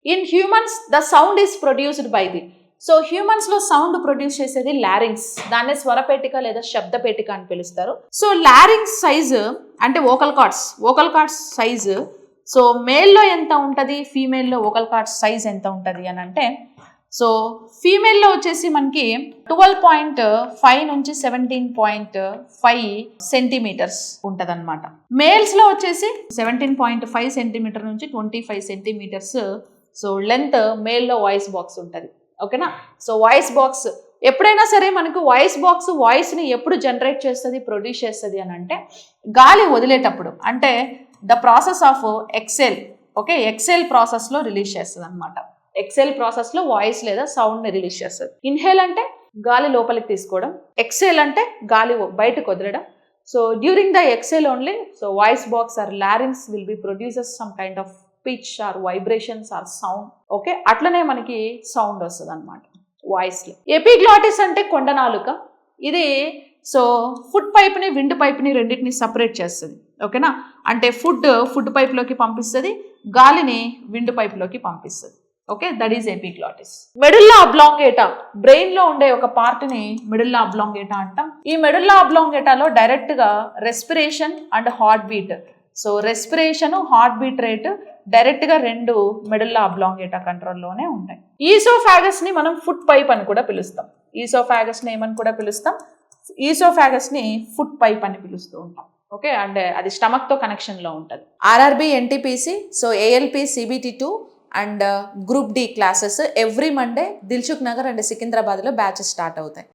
In humans the sound is produced by the. So humans లో sound produce చేసేది లారింగ్స్, దాన్నే స్వరపేటిక లేదా శబ్దపేటిక అని పిలుస్తారు. సో లారింగ్స్ సైజు అంటే వోకల్ కార్డ్స్ సైజు, సో మేల్లో ఎంత ఉంటుంది, ఫీమేల్లో వోకల్ కార్డ్స్ సైజ్ ఎంత ఉంటుంది అని అంటే, సో ఫీమేల్లో వచ్చేసి మనకి 12.5 నుంచి 17.5 సెంటీమీటర్స్ ఉంటుంది అనమాట. మేల్స్లో వచ్చేసి 17.5 సెంటీమీటర్ నుంచి 25 సెంటీమీటర్స్ సో లెంత్ మేల్లో వాయిస్ బాక్స్ ఉంటుంది. ఓకేనా. సో వాయిస్ బాక్స్ ఎప్పుడైనా సరే మనకు వాయిస్ బాక్స్ వాయిస్ని ఎప్పుడు జనరేట్ చేస్తుంది, ప్రొడ్యూస్ చేస్తుంది అని అంటే గాలి వదిలేటప్పుడు, అంటే the process of exhale. Okay, exhale ప్రాసెస్లో రిలీజ్ చేస్తుంది అనమాట. ఎక్సెల్ ప్రాసెస్లో వాయిస్ లేదా సౌండ్ని రిలీజ్ చేస్తుంది. ఇన్హేల్ అంటే గాలి లోపలికి తీసుకోవడం, ఎక్సెల్ అంటే గాలి బయటకు వదలడం. So during the exhale only so voice box or larynx will be produces some kind of pitch or vibrations or sound. Okay, అట్లనే మనకి సౌండ్ వస్తుంది అనమాట వాయిస్లో. ఎపిగ్లాటిస్ అంటే కొండ నాలుక. ఇది సో ఫుడ్ పైప్ని విండ్ పైప్ని రెండింటిని సపరేట్ చేస్తుంది. ఓకేనా, అంటే ఫుడ్ పైప్లోకి పంపిస్తుంది, గాలిని విండ్ పైప్లోకి పంపిస్తుంది. Okay, that is epiglottis. Medulla oblongata, brain లో ఉండే ఒక పార్ట్ ని మెడుల్లా అబ్లాంగేటా అంటాం. ఈ మెడుల్లా అబ్లాంగేటాలో డైరెక్ట్ గా respiration and heart beat, so respiration heart beat rate direct గా రెండు మెడుల్లా అబ్లాంగేటా కంట్రోల్లోనే ఉంటాయి. ఈసోఫాగస్ ని మనం ఫుడ్ పైప్ అని కూడా పిలుస్తాం. ఈసోఫాగస్ ని ఏమని కూడా పిలుస్తాం, ఈసోఫాగస్ ని ఫుడ్ పైప్ అని పిలుస్తూ ఉంటాం. ఓకే, అండ్ అది స్టమక్ తో కనెక్షన్ లో ఉంటుంది. RRB, NTPC, so ALP, CBT two and group D classes every Monday Dilsukh Nagar and సికింద్రాబాద్లో బ్యాచెస్ స్టార్ట్ అవుతాయి.